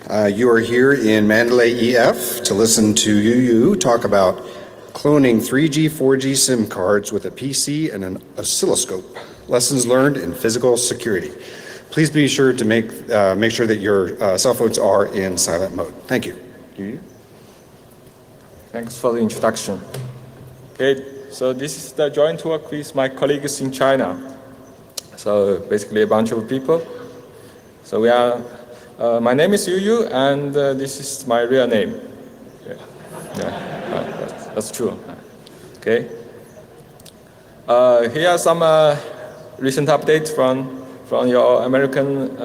You are here in Mandalay EF to listen to UU talk about cloning 3G, 4G SIM cards with a PC and an oscilloscope. Lessons learned in physical security. Please be sure to make sure that your cell phones are in silent mode. Thank you. UU? Thanks for the introduction. Okay, so this is the joint work with my colleagues in China. So basically a bunch of people. So we are, my name is Yu, and this is my real name. That's true. Okay. Here are some recent updates from your American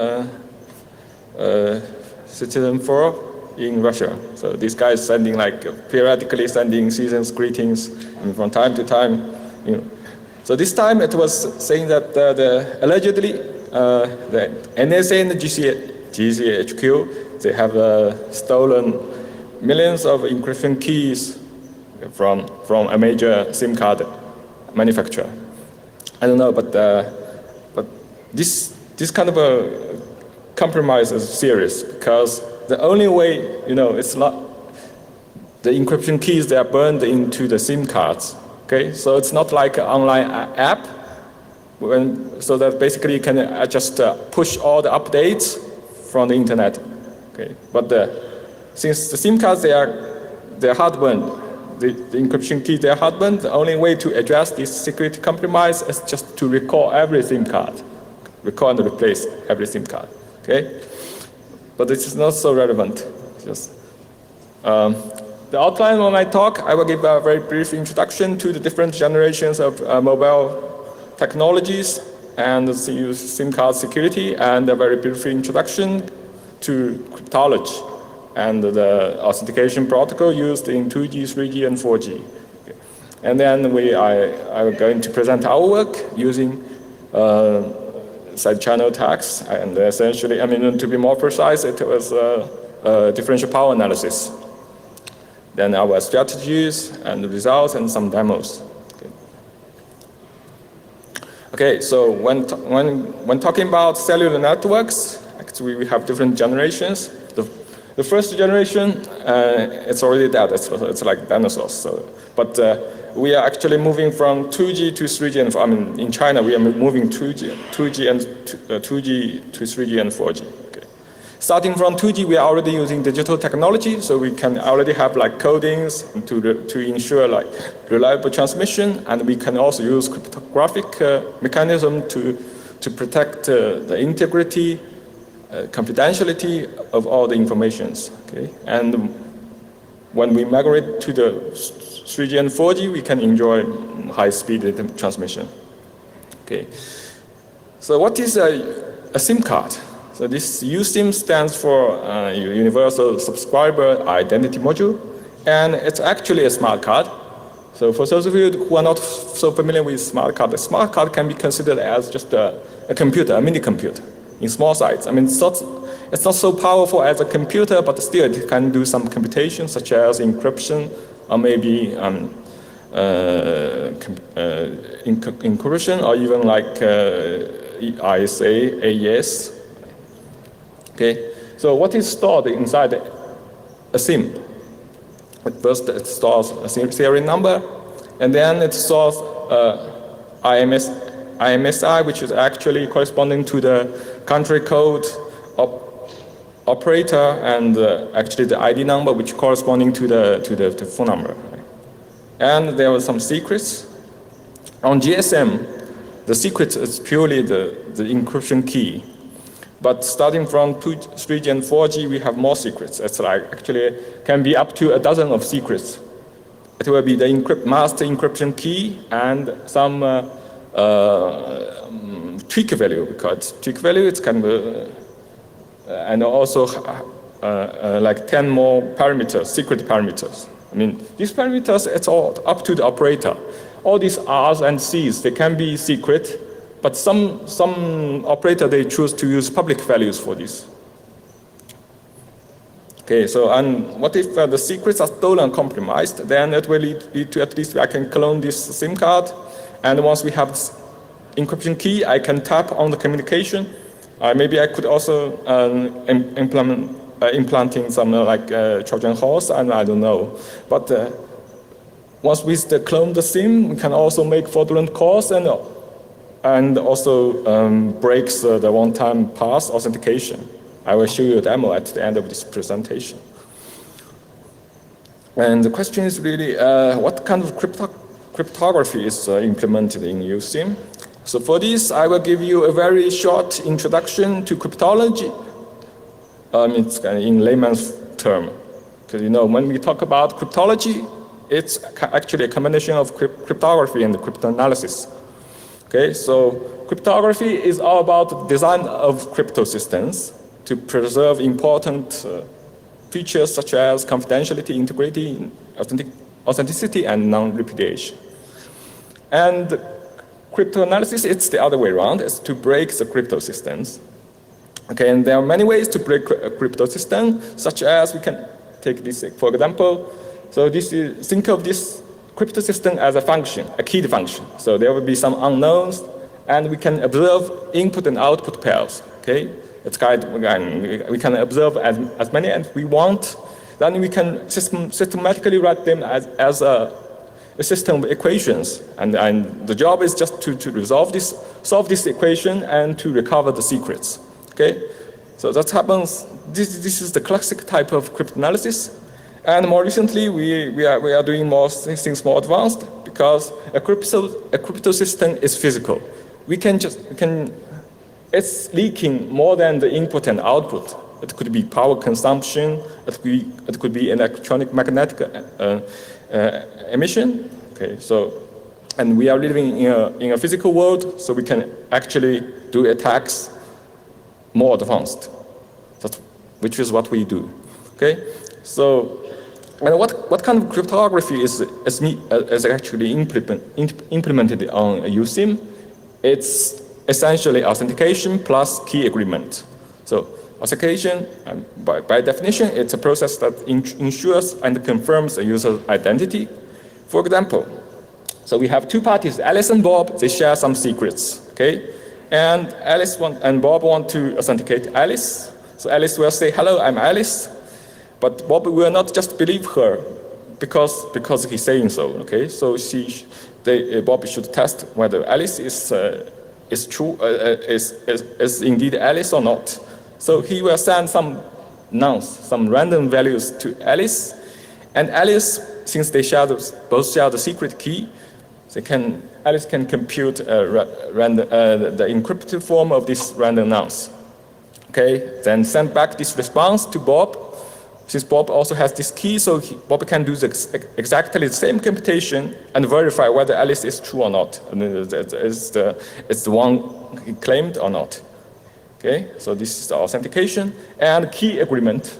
citizen forum in Russia. So this guy is sending, like, periodically sending season's greetings from time to time. You know. So this time it was saying that allegedly the NSA and GCHQ, they have stolen millions of encryption keys from a major SIM card manufacturer. I don't know, but this kind of a compromise is serious, because the only way, you know, it's not the encryption keys, they are burned into the SIM cards. Okay, so it's not like an online app, so that basically you can just push all the updates from the internet. Okay, but since the SIM cards they're hard-burned, the encryption keys they're hard-burned, the only way to address this security compromise is just to recall every SIM card, recall and replace every SIM card. Okay, but this is not so relevant. Just the outline of my talk, I will give a very brief introduction to the different generations of mobile technologies and use SIM card security, and a very brief introduction to cryptology and the authentication protocol used in 2G, 3G, and 4G. Okay. And then I'm going to present our work using side channel attacks, and essentially, I mean, to be more precise, it was differential power analysis. Then our strategies and the results and some demos. Okay, so when talking about cellular networks, actually we have different generations. The first generation, it's already dead. It's like dinosaurs. So, but we are actually moving from 2G to 3G, and I mean, in China we are moving 2G to 3G and 4G. Starting from 2G, we are already using digital technology, so we can already have like codings to ensure like reliable transmission, and we can also use cryptographic mechanism to protect the integrity, confidentiality of all the informations. Okay, and when we migrate to the 3G and 4G, we can enjoy high-speed transmission. Okay, so what is a SIM card? So this USIM stands for Universal Subscriber Identity Module, and it's actually a smart card. So for those of you who are not so familiar with smart card, a smart card can be considered as just a computer, a mini computer in small size. I mean, it's not so powerful as a computer, but still it can do some computation such as encryption or maybe encryption, or even like ISA, AES. Okay, so what is stored inside a SIM? At first it stores a serial number, and then it stores IMSI, which is actually corresponding to the country code operator, and actually the ID number, which corresponding to the phone number. And there were some secrets. On GSM, the secret is purely the encryption key. But starting from 3G and 4G, we have more secrets. It's like actually can be up to a dozen of secrets. It will be the master encryption key and some tweak value, because tweak value it can be, and also like 10 more parameters, secret parameters. I mean, these parameters, it's all up to the operator. All these R's and C's, they can be secret, but some operator, they choose to use public values for this. Okay, so and what if the secrets are stolen, compromised? Then it will lead to at least I can clone this SIM card, and once we have encryption key, I can tap on the communication. Maybe I could also implement implanting some like Trojan horse, and I don't know. But once we clone the SIM, we can also make fraudulent calls and also breaks the one-time pass authentication. I will show you a demo at the end of this presentation. And the question is really, what kind of cryptography is implemented in USIM? So for this, I will give you a very short introduction to cryptology. It's in layman's term. Because when we talk about cryptology, it's actually a combination of cryptography and cryptanalysis. Okay, so cryptography is all about the design of crypto systems to preserve important features such as confidentiality, integrity, authenticity, and non-repudiation. And cryptanalysis, it's the other way around, is to break the crypto systems. Okay, and there are many ways to break a crypto system, such as we can take this, for example. So think of this crypto system as a function, a keyed function. So there will be some unknowns, and we can observe input and output pairs. Okay, it's we can observe as many as we want. Then we can systematically write them as a system of equations, and the job is just to solve this equation and to recover the secrets. Okay, so that happens. This is the classic type of cryptanalysis, and more recently we are doing more things more advanced because a crypto system is physical. It's leaking more than the input and output. It could be power consumption. It could be electronic magnetic emission. Okay, so and we are living in a physical world, so we can actually do attacks more advanced, which is what we do. Okay, so and what kind of cryptography is actually implemented on USIM? It's essentially authentication plus key agreement. So authentication, by definition, it's a process that ensures and confirms a user's identity. For example, so we have two parties, Alice and Bob. They share some secrets. Okay, and Alice and Bob want to authenticate Alice. So Alice will say, "Hello, I'm Alice," but Bob will not just believe her because he's saying so. Okay, so Bob should test whether Alice is true, is indeed Alice or not. So he will send some nonce, some random values to Alice, and Alice, since they both share the secret key, Alice can compute the encrypted form of this random nonce. Okay, then send back this response to Bob. Since Bob also has this key, so Bob can do exactly the same computation and verify whether Alice is true or not, and it's the one he claimed or not. Okay, so this is the authentication and key agreement.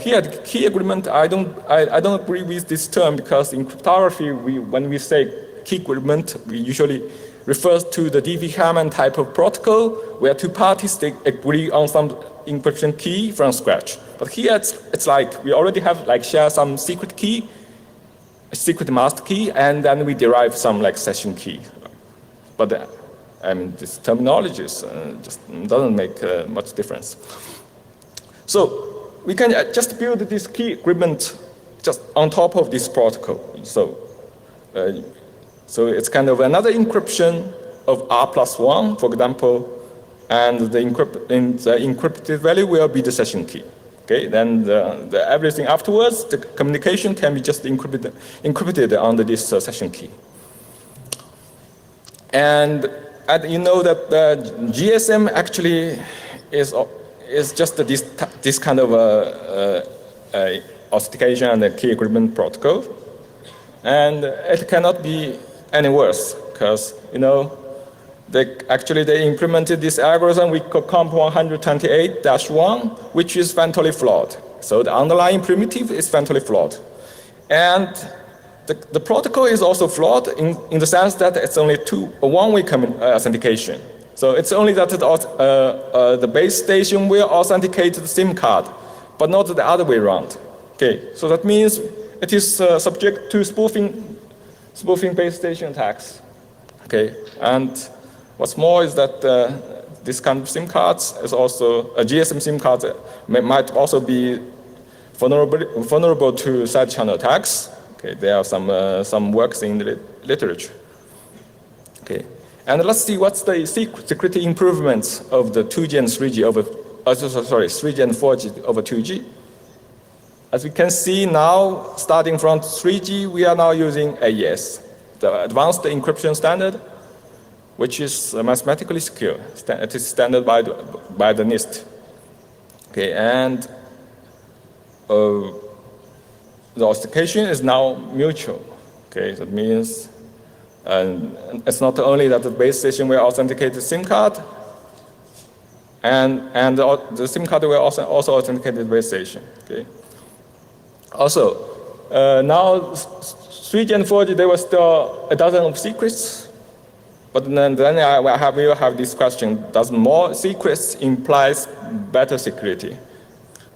Here, the key agreement, I don't agree with this term because in cryptography, when we say key agreement, we usually refers to the Diffie-Hellman type of protocol where two parties they agree on some encryption key from scratch. But here it's like we already have share some secret key, a secret master key, and then we derive some session key. But this terminology just doesn't make much difference. So we can just build this key agreement just on top of this protocol. So it's kind of another encryption of R+1, for example, and the encrypted value will be the session key. Okay, then everything afterwards, the communication can be just encrypted under this session key. And you know that the GSM actually is just this kind of authentication and a key agreement protocol, and it cannot be any worse because they implemented this algorithm we call comp 128-1, which is fundamentally flawed. So the underlying primitive is fundamentally flawed, and the protocol is also flawed in the sense that it's only one-way authentication. So it's only that the base station will authenticate the SIM card, but not the other way around. Okay, so that means it is subject to spoofing base station attacks. Okay, and what's more is that this kind of SIM cards is also, a GSM SIM card might also be vulnerable to side channel attacks. Okay, there are some works in the literature. Okay, and let's see what's the security improvements of the 2G and 3G over, 3G and 4G over 2G. As we can see now, starting from 3G, we are now using AES, the Advanced Encryption Standard, which is mathematically secure. It is standard by the NIST. Okay, and the authentication is now mutual. Okay, that means it's not only that the base station will authenticate the SIM card, and the SIM card will also authenticate the base station. Okay. Also, now 3G and 4G, there were still a dozen of secrets, but then we will have this question: does more secrets implies better security?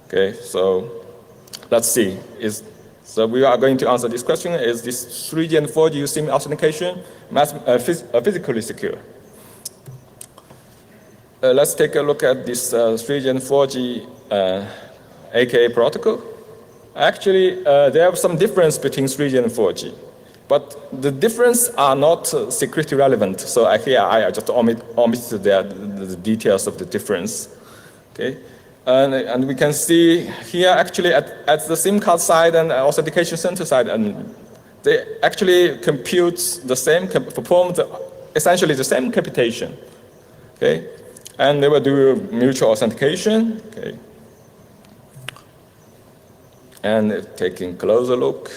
Okay, so let's see. So we are going to answer this question: is this 3G and 4G SIM authentication physically secure? Let's take a look at this 3G and 4G AKA protocol. Actually, there are some difference between 3G and 4G, but the difference are not security relevant. So here I just omitted the details of the difference. Okay, and we can see here actually at the SIM card side and authentication center side, and they actually perform essentially the same computation. Okay, and they will do mutual authentication. Okay. And taking closer look,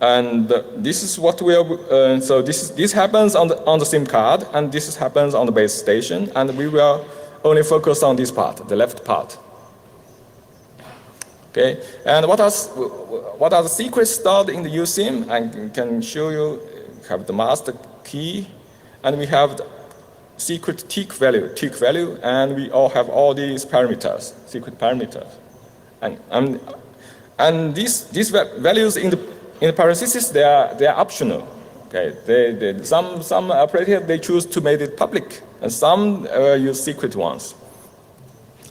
and this is what we are. So this happens on the SIM card, and this happens on the base station, and we will only focus on this part, the left part. Okay, and what are the secrets stored in the USIM? I can show you. We have the master key, and we have the secret tick value, and we all have all these parameters, secret parameters, and these values in the parentheses, they are optional. Okay, some operators they choose to make it public, and some use secret ones.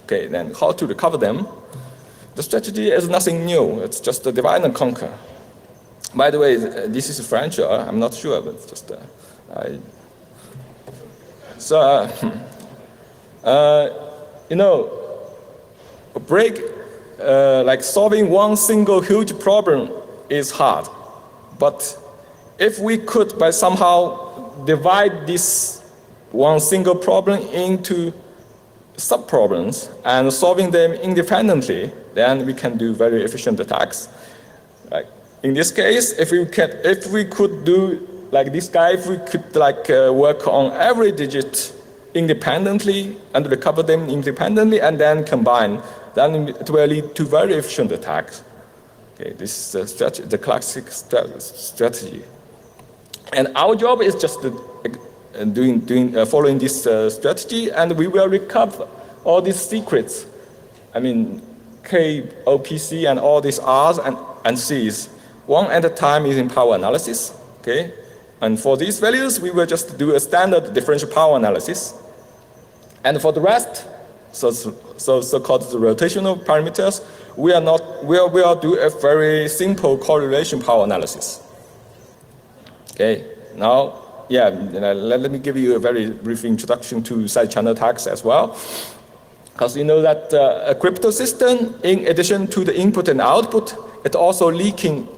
Okay, then how to recover them? The strategy is nothing new. It's just a divide and conquer. By the way, this is French. I'm not sure, but it's just like solving one single huge problem is hard, but if we could by somehow divide this one single problem into sub-problems and solving them independently, then we can do very efficient attacks. Like in this case, if we could do like this guy, if we could work on every digit independently and recover them independently and then combine, then it will lead to very efficient attacks. Okay, this is the classic strategy. And our job is just following this strategy, and we will recover all these secrets. I mean, K, O, P, C, and all these R's and C's, one at a time using power analysis. Okay, and for these values, we will just do a standard differential power analysis. And for the rest, so-called the rotational parameters, we will do a very simple correlation power analysis. Okay, now, let me give you a very brief introduction to side channel attacks as well. Because you know that a crypto system, in addition to the input and output, it's also leaking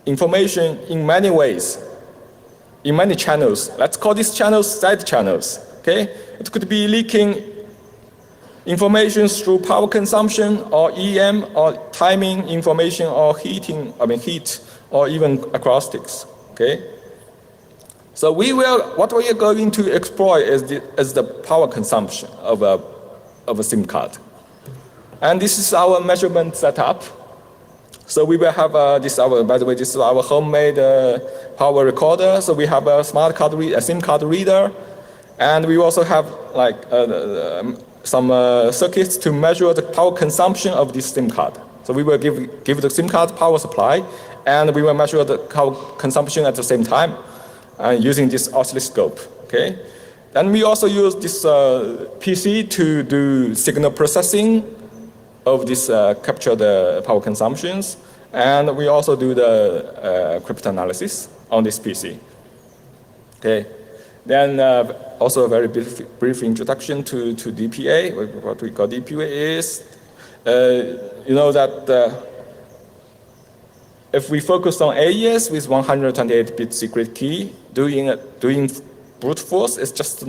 information in many ways, in many channels. Let's call these channels side channels. Okay, it could be leaking information through power consumption or EM or timing information or heat or even acoustics. Okay, so what we are going to explore is the power consumption of a SIM card, and this is our measurement setup. So we will have by the way, this is our homemade power recorder. So we have a SIM card reader, and we also have some circuits to measure the power consumption of this SIM card. So we will give the SIM card power supply, and we will measure the power consumption at the same time using this oscilloscope. Okay, Then we also use this PC to do signal processing of this capture the power consumptions, and we also do the cryptanalysis on this PC. Okay. Then also a very brief introduction to DPA. What we call DPA is, you know that if we focus on AES with 128-bit secret key, doing brute force is just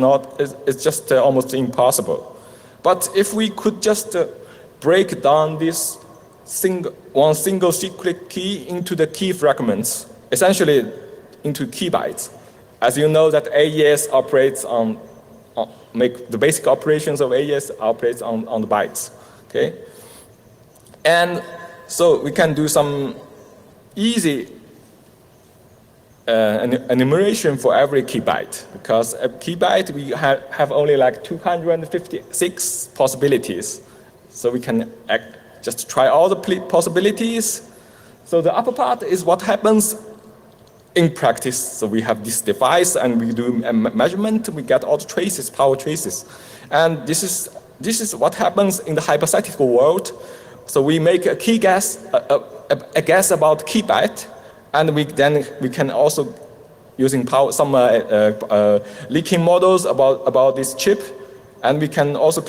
almost impossible. But if we could just break down this one single secret key into the key fragments, essentially into key bytes. As you know that AES operates on make the basic operations of AES operates on the bytes, okay? And so we can do some easy enumeration for every key byte, because a key byte we have only like 256 possibilities. So we can just try all the possibilities. So the upper part is what happens in practice. So we have this device and we do a measurement, we get all the traces, power traces. And this is what happens in the hypothetical world. So we make a key guess, a guess about key byte, and we can also using some leaking models about this chip, and we can also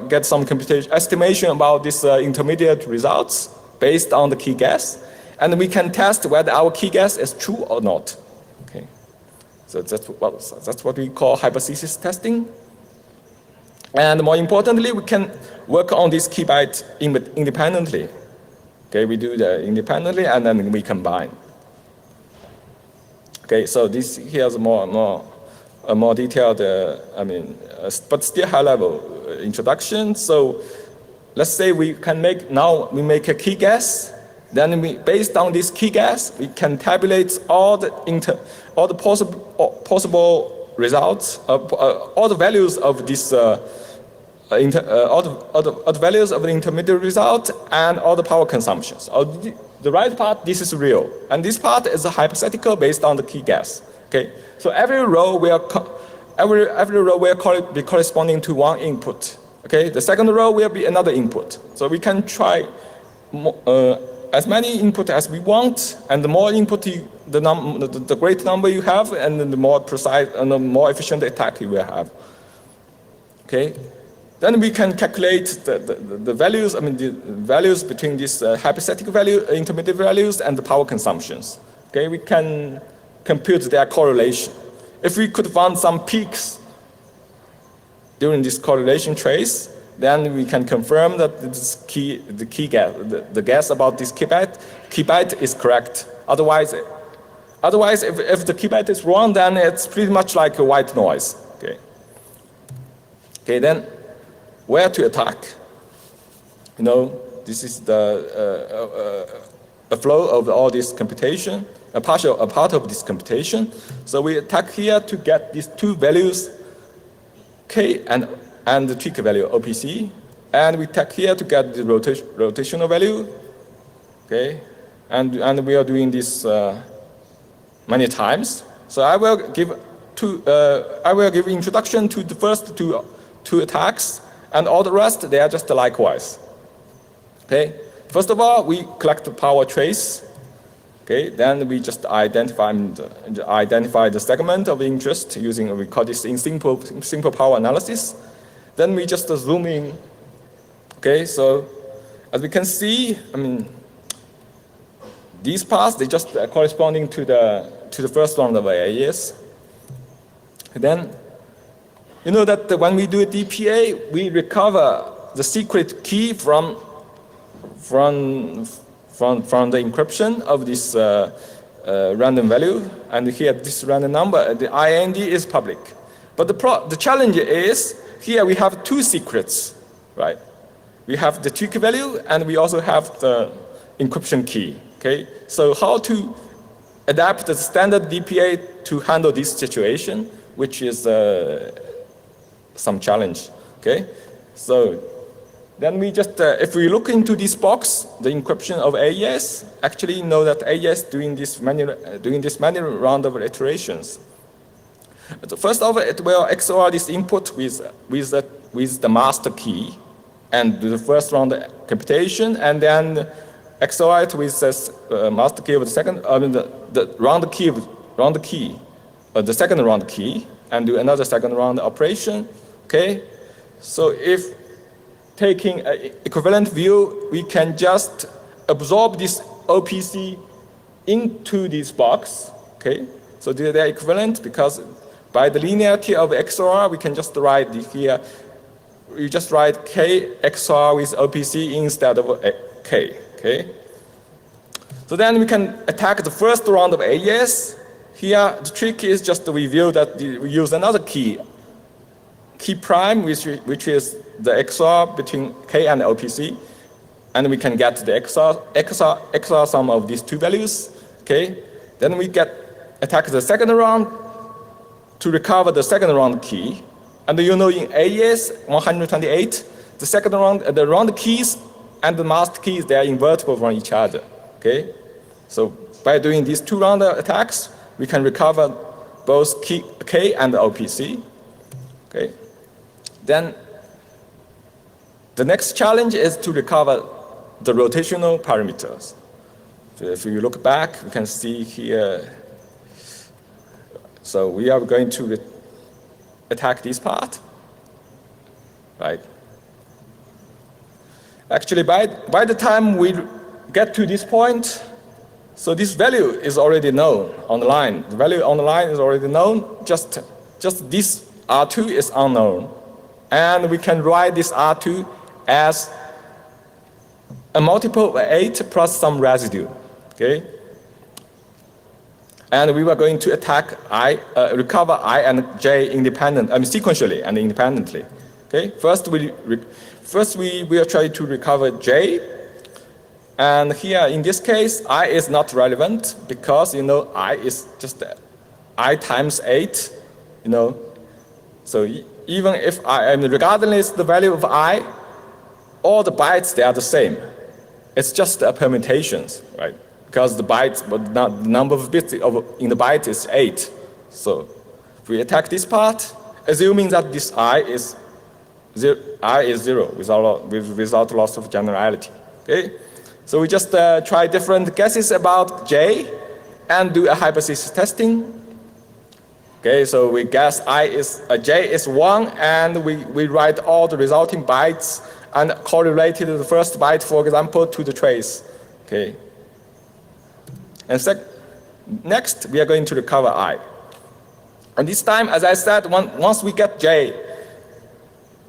get some computation estimation about this intermediate results based on the key guess, and we can test whether our key guess is true or not. Okay, so that's what we call hypothesis testing. And more importantly, we can work on this key byte independently. Okay, we do that independently and then we combine. Okay, so this here's a more detailed, but still high level introduction. So let's say we make a key guess. Then based on this key guess, we can tabulate all the possible results, all the values of this. All the values of the intermediate result and all the power consumptions. The right part, this is real, and this part is a hypothetical based on the key guess. Okay, so every row will be corresponding to one input. Okay, the second row will be another input. So we can try as many input as we want, and the more input the greater number you have, and the more precise and the more efficient attack you will have. Okay. Then we can calculate the values, the values between these hypothetical value, intermediate values, and the power consumptions. Okay, we can compute their correlation. If we could find some peaks during this correlation trace, then we can confirm that the guess about this key byte is correct. Otherwise, if the key byte is wrong, then it's pretty much like a white noise. Okay. Okay, then. Where to attack? You know, this is the flow of all this computation, a part of this computation. So we attack here to get these two values, K and the tweak value, OPC, and we attack here to get the rotational value, okay, and we are doing this many times. So I will give introduction to the first two attacks. And all the rest, they are just likewise. Okay. First of all, we collect the power trace. Okay. Then we just identify the segment of interest using, we call this in simple power analysis. Then we just zoom in. Okay. So as we can see, these parts, they just corresponding to the first round of AES. Then. You know that when we do a DPA, we recover the secret key from the encryption of this random value, and here this random number, the IND is public. But the challenge is here we have two secrets, right? We have the tweak value and we also have the encryption key. Okay, so how to adapt the standard DPA to handle this situation, which is some challenge. Okay, so then we just if we look into this box, the encryption of AES, actually know that AES doing this manual round of iterations. First of all, it will XOR this input with the master key and do the first round computation, and then XOR it with the master key of the second, the round key, the second round key, and do another second round operation. Okay, so if taking an equivalent view, we can just absorb this OPC into this box. Okay, so they're equivalent because by the linearity of XOR, we can just write here. We just write K XOR with OPC instead of K. Okay. So then we can attack the first round of AES. Here, the trick is just to reveal that we use another key prime, which is the XOR between K and OPC, and we can get the XOR sum of these two values. Okay, then we attack the second round to recover the second round key, and in AES 128, the second round, the round keys and the master keys, they are invertible from each other. Okay, so by doing these two round attacks, we can recover both K and OPC. Okay. Then the next challenge is to recover the rotational parameters. So if you look back, you can see here. So we are going to attack this part, right? Actually, by the time we get to this point, so this value is already known on the line. The value on the line is already known. Just this R2 is unknown. And we can write this R2 as a multiple of 8 plus some residue. Okay? And we were going to attack recover I and J sequentially and independently. Okay? First we will try to recover J. And here in this case, I is not relevant because I is just I times 8. So even if regardless the value of I, all the bytes they are the same. It's just permutations, right? Because the bytes, but not the number of bits in the byte is 8. So if we attack this part, assuming that this I is 0 without loss of generality. Okay. So we just try different guesses about J and do a hypothesis testing. Okay, so we guess J is 1, and we write all the resulting bytes and correlated the first byte, for example, to the trace. Okay. And next, we are going to recover I. And this time, as I said, once we get J,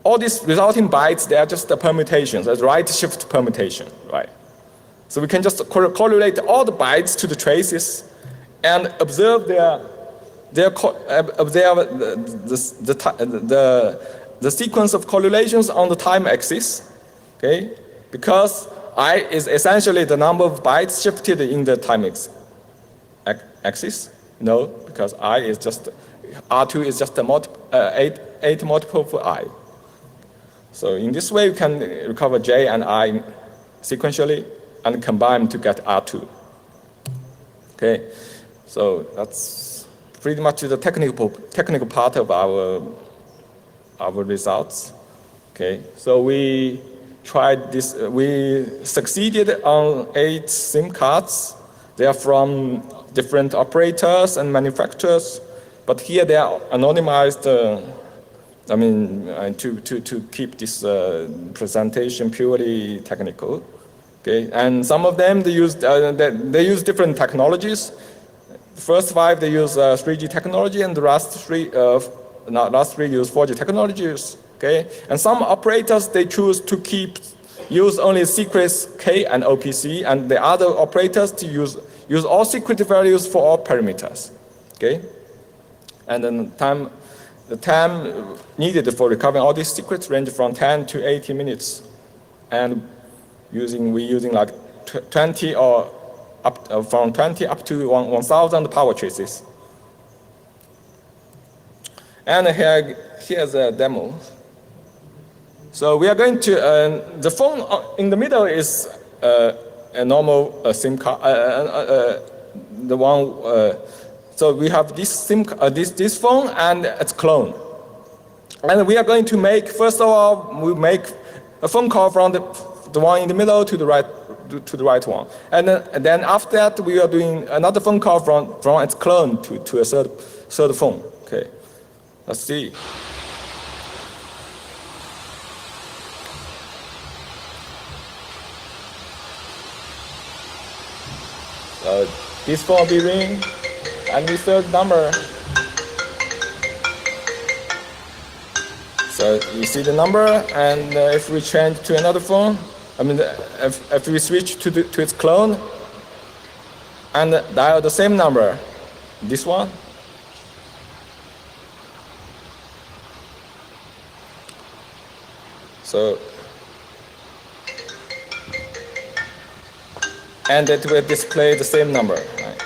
all these resulting bytes, they are just the permutations, a right shift permutation, right? So we can just correlate all the bytes to the traces and observe the sequence of correlations on the time axis, okay? Because I is essentially the number of bytes shifted in the time axis. No, because I is just R2 is just a 8 multiple for I. So in this way, we can recover J and I sequentially and combine to get R2. Okay, so that's pretty much the technical part of our results. Okay, so we tried this. We succeeded on 8 SIM cards. They are from different operators and manufacturers, but here they are anonymized. To keep this presentation purely technical. Okay, and some of them they use different technologies. The first 5 they use 3G technology, and the last 3 use 4G technologies. Okay, and some operators they choose to use only secrets K and OPC, and the other operators to use all secret values for all parameters. Okay, and then the time needed for recovering all these secrets range from 10 to 80 minutes, and we're using like 20 or from 20 up to 1,000 power traces. And here's a demo. So we are going to the phone in the middle is a normal SIM card, the one So we have this phone and its clone. And we are going to make, first of all, we make a phone call from the one in the middle to the right one. And then after that, we are doing another phone call from its clone to a third phone. Okay, let's see. So this phone will be ringing, and the third number. So you see the number, and if we change to another phone, I mean, if we switch to its clone and dial the same number, this one, so, and it will display the same number. Right?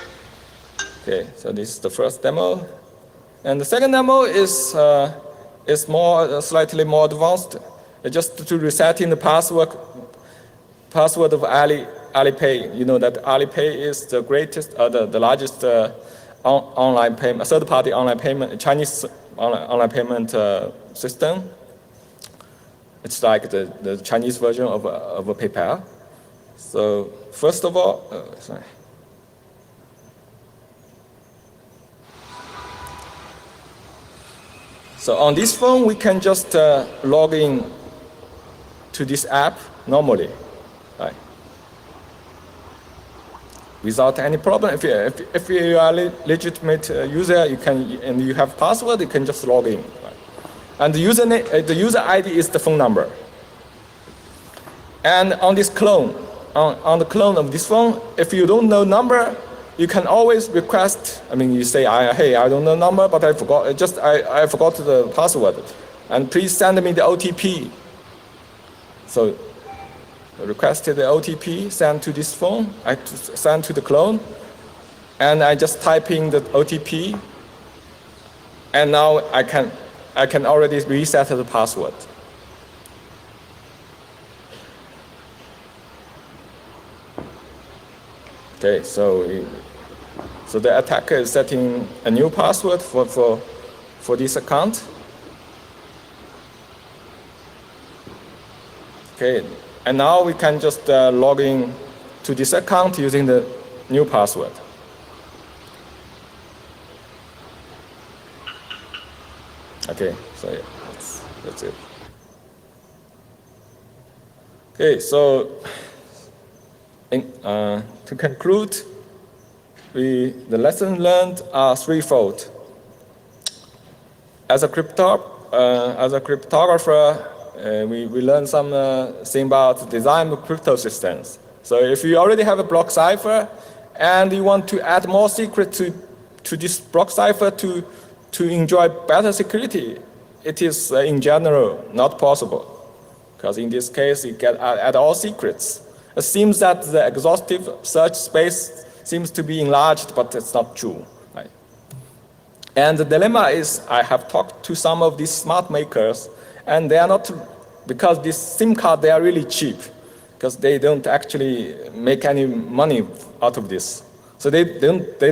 Okay, so this is the first demo, and the second demo is slightly more advanced. Just to reset in the password of Alipay. You know that Alipay is the greatest, the largest online payment, third-party online payment, Chinese online payment system. It's like the Chinese version of a PayPal. So first of all, sorry. So on this phone, we can just log in to this app normally, right? Without any problem. If you are a legitimate user, you can, and you have password, you can just log in. Right? And the user ID is the phone number. And on this clone, on the clone of this phone, if you don't know number, you can always request. I mean, you say, "Hey, I don't know number, but I forgot. I forgot the password, and please send me the OTP." So, requested the OTP, sent to this phone. I send to the clone, and I just type in the OTP, and now I can already reset the password. Okay, so the attacker is setting a new password for this account. Okay, and now we can just log in to this account using the new password. Okay, so yeah, that's it. Okay, so to conclude, the lessons learned are threefold. As a cryptographer, we learn thing about design of crypto systems. So if you already have a block cipher and you want to add more secret to this block cipher to enjoy better security, it is in general not possible, because in this case you get add all secrets. It seems that the exhaustive search space seems to be enlarged, but it's not true. Right? And the dilemma is, I have talked to some of these smart makers, and they are not, because this SIM card, they are really cheap, because they don't actually make any money out of this. So they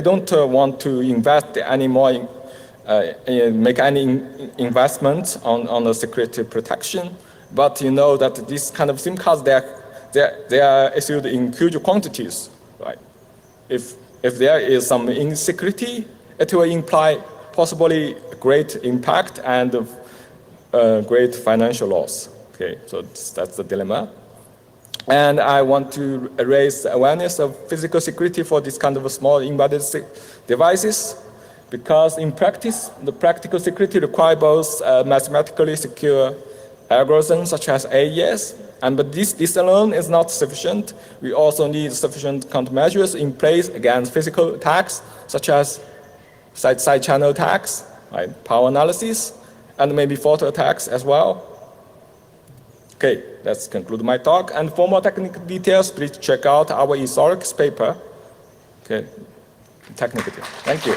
don't want to invest any more, make any investment on the security protection. But you know that this kind of SIM cards, they are issued in huge quantities, right? If there is some insecurity, it will imply possibly great impact and great financial loss. Okay, so that's the dilemma. And I want to raise the awareness of physical security for this kind of small embedded devices, because in practice, the practical security requires both mathematically secure algorithms such as AES, but this alone is not sufficient. We also need sufficient countermeasures in place against physical attacks, such as side channel attacks, right, power analysis, and maybe photo attacks as well. Okay, let's conclude my talk. And for more technical details, please check out our historics paper. Okay, technical details. Thank you.